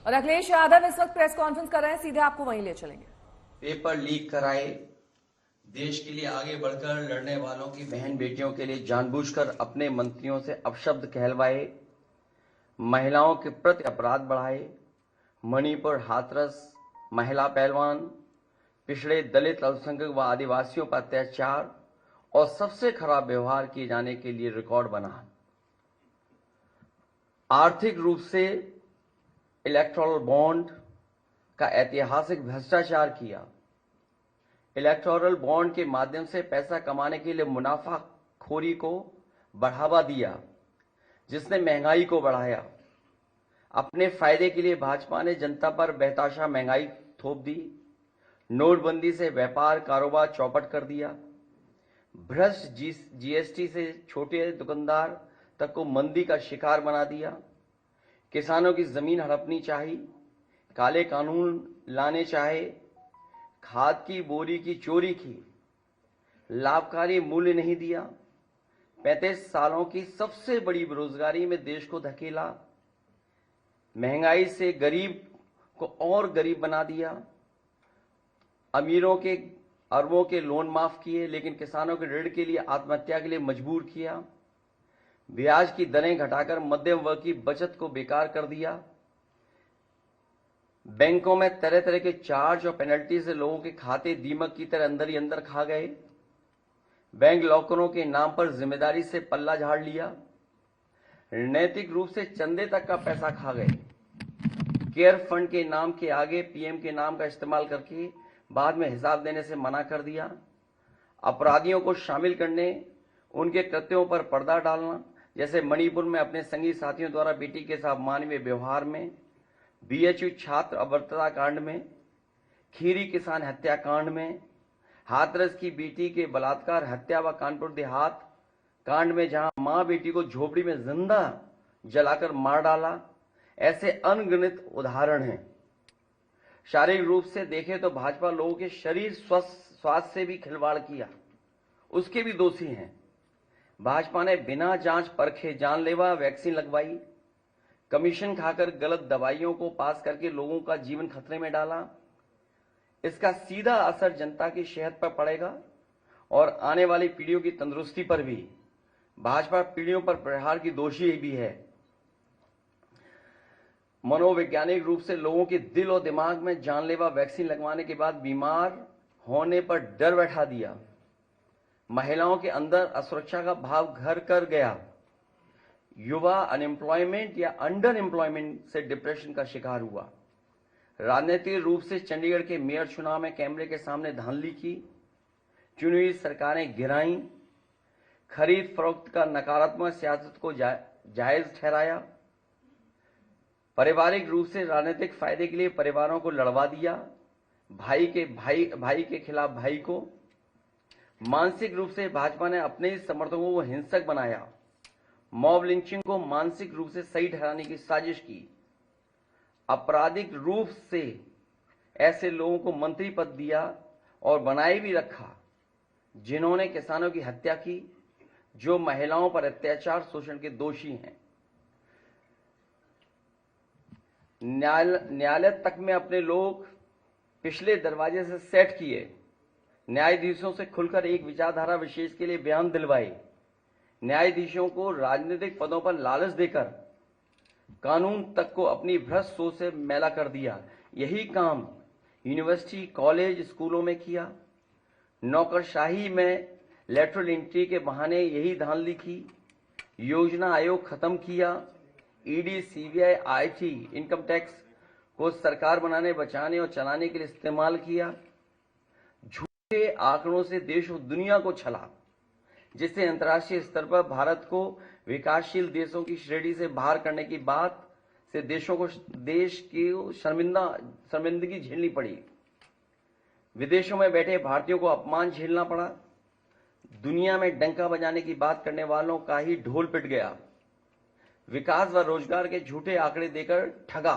और अखिलेश यादव इस वक्त प्रेस कॉन्फ्रेंस कर रहे हैं, सीधे आपको वहीं ले चलेंगे। पेपर लीक कराए, देश के लिए आगे बढ़कर लड़ने वालों की बहन बेटियों के लिए जानबूझकर अपने मंत्रियों से अपशब्द कहलवाए, महिलाओं के प्रति अपराध बढ़ाए, मणिपुर हाथरस महिला पहलवान, पिछड़े दलित अल्पसंख्यक व आदिवासियों पर अत्याचार और सबसे खराब व्यवहार किए जाने के लिए रिकॉर्ड बना। आर्थिक रूप से इलेक्टोरल बॉन्ड का ऐतिहासिक भ्रष्टाचार किया। इलेक्टोरल बॉन्ड के माध्यम से पैसा कमाने के लिए मुनाफाखोरी को बढ़ावा दिया, जिसने महंगाई को बढ़ाया। अपने फायदे के लिए भाजपा ने जनता पर बेतहाशा महंगाई थोप दी। नोटबंदी से व्यापार कारोबार चौपट कर दिया। भ्रष्ट जीएसटी से छोटे दुकानदार तक को मंदी का शिकार बना दिया। किसानों की जमीन हड़पनी चाहिए, काले कानून लाने चाहे, खाद की बोरी की चोरी की, लाभकारी मूल्य नहीं दिया, 35 सालों की सबसे बड़ी बेरोजगारी में देश को धकेला, महंगाई से गरीब को और गरीब बना दिया, अमीरों के अरबों के लोन माफ किए लेकिन किसानों के ऋण के लिए आत्महत्या के लिए मजबूर किया, ब्याज की दरें घटाकर मध्यम वर्ग की बचत को बेकार कर दिया, बैंकों में तरह तरह के चार्ज और पेनल्टी से लोगों के खाते दीमक की तरह अंदर ही अंदर खा गए, बैंक लॉकरों के नाम पर जिम्मेदारी से पल्ला झाड़ लिया, नैतिक रूप से चंदे तक का पैसा खा गए, केयर फंड के नाम के आगे पीएम के नाम का इस्तेमाल करके बाद में हिसाब देने से मना कर दिया, अपराधियों को शामिल करने, उनके कृत्यों पर पर्दा डालना, जैसे मणिपुर में अपने संगी साथियों द्वारा बेटी के साथ मानवीय व्यवहार में, बीएचयू छात्र अभद्रता कांड में, खीरी किसान हत्याकांड में, हाथरस की बेटी के बलात्कार हत्या व कानपुर देहात कांड में जहां मां बेटी को झोपड़ी में जिंदा जलाकर मार डाला, ऐसे अनगिनत उदाहरण हैं। शारीरिक रूप से देखें तो भाजपा लोगों के शरीर स्वास्थ्य से भी खिलवाड़ किया, उसके भी दोषी हैं। भाजपा ने बिना जांच परखे जानलेवा वैक्सीन लगवाई, कमीशन खाकर गलत दवाइयों को पास करके लोगों का जीवन खतरे में डाला। इसका सीधा असर जनता की सेहत पर पड़ेगा और आने वाली पीढ़ियों की तंदुरुस्ती पर भी। भाजपा पीढ़ियों पर प्रहार की दोषी भी है। मनोवैज्ञानिक रूप से लोगों के दिल और दिमाग में जानलेवा वैक्सीन लगवाने के बाद बीमार होने पर डर बैठा दिया। महिलाओं के अंदर असुरक्षा का भाव घर कर गया। युवा अनएम्प्लॉयमेंट या अंडर एम्प्लॉयमेंट से डिप्रेशन का शिकार हुआ। राजनीतिक रूप से चंडीगढ़ के मेयर चुनाव में कैमरे के सामने धांधली की, चुनी हुई सरकारें गिराई, खरीद फरोख्त का नकारात्मक सियासत को जायज ठहराया, पारिवारिक रूप से राजनीतिक फायदे के लिए परिवारों को लड़वा दिया, भाई के खिलाफ भाई को। मानसिक रूप से भाजपा ने अपने ही समर्थकों को हिंसक बनाया, मॉब लिंचिंग को मानसिक रूप से सही ठहराने की साजिश की, आपराधिक रूप से ऐसे लोगों को मंत्री पद दिया और बनाए भी रखा जिन्होंने किसानों की हत्या की, जो महिलाओं पर अत्याचार शोषण के दोषी हैं। न्यायालय तक में अपने लोग पिछले दरवाजे से सेट किए, न्यायाधीशों से खुलकर एक विचारधारा विशेष के लिए बयान दिलवाए, न्यायाधीशों को राजनीतिक पदों पर लालच देकर कानून तक को अपनी भ्रष्ट सोच से मैला कर दिया। यही काम यूनिवर्सिटी, कॉलेज, स्कूलों में किया। नौकरशाही में लेटरल एंट्री के बहाने यही धांधली की। योजना आयोग खत्म किया। ED, CBI, IT, income tax को सरकार बनाने, बचाने और चलाने के लिए इस्तेमाल किया। झूठे आंकड़ों से देश और दुनिया को छला, जिससे अंतर्राष्ट्रीय स्तर पर भारत को विकासशील देशों की श्रेणी से बाहर करने की बात से देश की शर्मिंदगी झेलनी पड़ी। विदेशों में बैठे भारतीयों को अपमान झेलना पड़ा। दुनिया में डंका बजाने की बात करने वालों का ही ढोल पिट गया। विकास व रोजगार के झूठे आंकड़े देकर ठगा।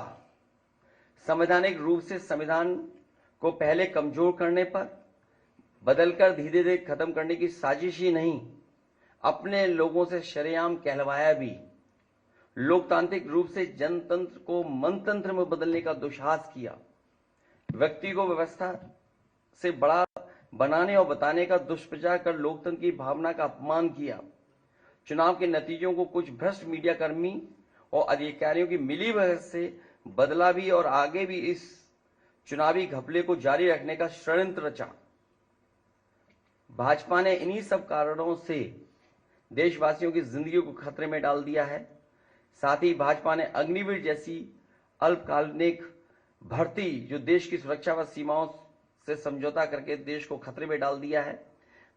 संवैधानिक रूप से संविधान को पहले कमजोर करने पर बदलकर धीरे धीरे खत्म करने की साजिश ही नहीं, अपने लोगों से शरेआम कहलवाया भी। लोकतांत्रिक रूप से जनतंत्र को मनतंत्र में बदलने का दुस्साहस किया, व्यक्ति को व्यवस्था से बड़ा बनाने और बताने का दुष्प्रचार कर लोकतंत्र की भावना का अपमान किया। चुनाव के नतीजों को कुछ भ्रष्ट मीडिया कर्मी और अधिकारियों की मिलीभगत से बदला भी और आगे भी इस चुनावी घपले को जारी रखने का षड्यंत्र रचा। भाजपा ने इन्हीं सब कारणों से देशवासियों की जिंदगी को खतरे में डाल दिया है। साथ ही भाजपा ने अग्निवीर जैसी अल्पकालिक भर्ती जो देश की सुरक्षा व सीमाओं से समझौता करके देश को खतरे में डाल दिया है।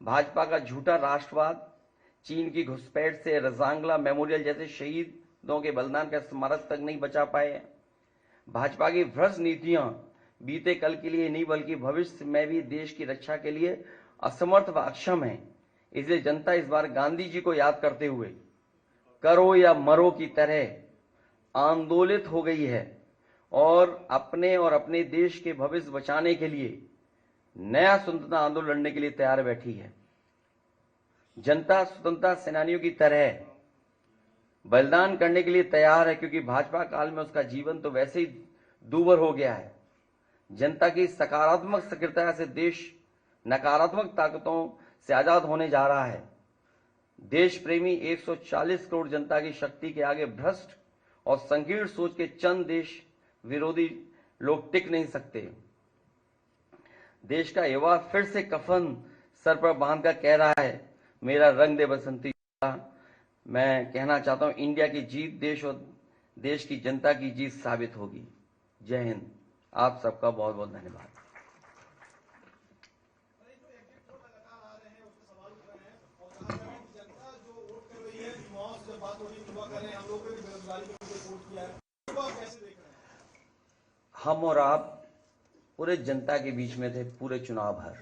भाजपा का झूठा राष्ट्रवाद, चीन की घुसपैठ से रजांगला मेमोरियल जैसे शहीदों के बलिदान का स्मारक तक नहीं बचा पाए। भाजपा की भ्रष्ट नीतियां बीते कल के लिए नहीं बल्कि भविष्य में भी देश की रक्षा के लिए असमर्थ व अक्षम है। इसलिए जनता इस बार गांधी जी को याद करते हुए करो या मरो की तरह आंदोलित हो गई है और अपने देश के भविष्य बचाने के लिए नया स्वतंत्रता आंदोलन लड़ने के लिए तैयार बैठी है। जनता स्वतंत्रता सेनानियों की तरह बलिदान करने के लिए तैयार है, क्योंकि भाजपा काल में उसका जीवन तो वैसे ही दूभर हो गया है। जनता की सकारात्मक सक्रियता से देश नकारात्मक ताकतों से आजाद होने जा रहा है। देश प्रेमी 140 करोड़ जनता की शक्ति के आगे भ्रष्ट और संकीर्ण सोच के चंद देश विरोधी लोग टिक नहीं सकते। देश का युवा फिर से कफन सर पर बांधकर कह रहा है, मेरा रंग दे बसंती। मैं कहना चाहता हूं, इंडिया की जीत देश और देश की जनता की जीत साबित होगी। जय हिंद। आप सबका बहुत बहुत धन्यवाद। हम और आप पूरे जनता के बीच में थे पूरे चुनाव भर,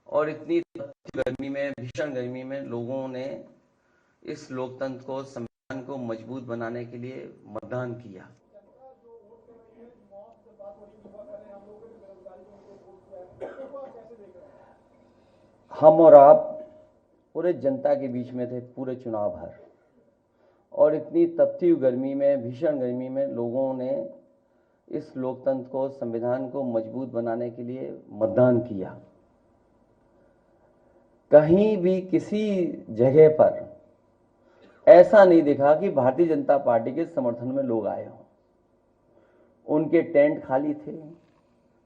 और इतनी गर्मी में, भीषण गर्मी में लोगों ने इस लोकतंत्र को, संविधान को मजबूत बनाने के लिए मतदान किया। हम और आप पूरे जनता के बीच में थे पूरे चुनाव भर, और इतनी तपती हुई गर्मी में, भीषण गर्मी में लोगों ने इस लोकतंत्र को, संविधान को मजबूत बनाने के लिए मतदान किया। कहीं भी किसी जगह पर ऐसा नहीं दिखा कि भारतीय जनता पार्टी के समर्थन में लोग आए हों। उनके टेंट खाली थे,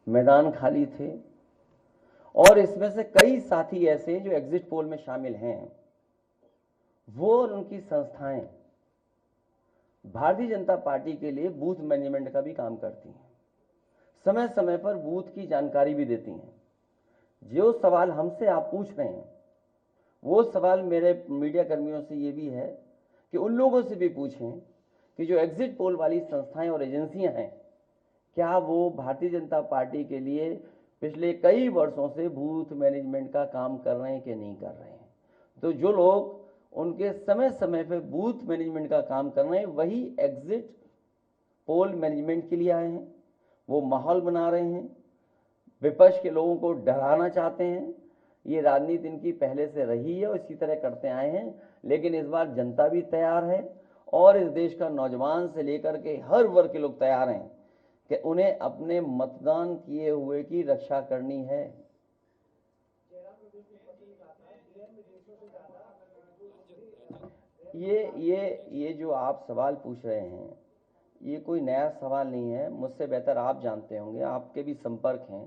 मैदान खाली थे, और इसमें से कई साथी ऐसे जो एग्जिट पोल में शामिल हैं, वो और उनकी संस्थाएं भारतीय जनता पार्टी के लिए बूथ मैनेजमेंट का भी काम करती हैं। समय समय पर बूथ की जानकारी भी देती हैं। जो सवाल हमसे आप पूछ रहे हैं, वो सवाल मेरे मीडिया कर्मियों से ये भी है कि उन लोगों से भी पूछें कि जो एग्जिट पोल वाली संस्थाएं और एजेंसियां हैं, क्या वो भारतीय जनता पार्टी के लिए पिछले कई वर्षों से बूथ मैनेजमेंट का काम कर रहे हैं कि नहीं कर रहे हैं। तो जो लोग उनके समय समय पे बूथ मैनेजमेंट का काम कर रहे हैं, वही एग्जिट पोल मैनेजमेंट के लिए आए हैं। वो माहौल बना रहे हैं, विपक्ष के लोगों को डराना चाहते हैं। ये राजनीति इनकी पहले से रही है और इसी तरह करते आए हैं, लेकिन इस बार जनता भी तैयार है और इस देश का नौजवान से लेकर के हर वर्ग के लोग तैयार हैं कि उन्हें अपने मतदान किए हुए की रक्षा करनी है। ये जो आप सवाल पूछ रहे हैं, ये कोई नया सवाल नहीं है। मुझसे बेहतर आप जानते होंगे, आपके भी संपर्क हैं।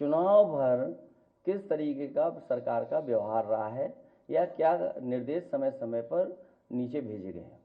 चुनाव भर किस तरीके का सरकार का व्यवहार रहा है या क्या निर्देश समय समय पर नीचे भेजे गए हैं।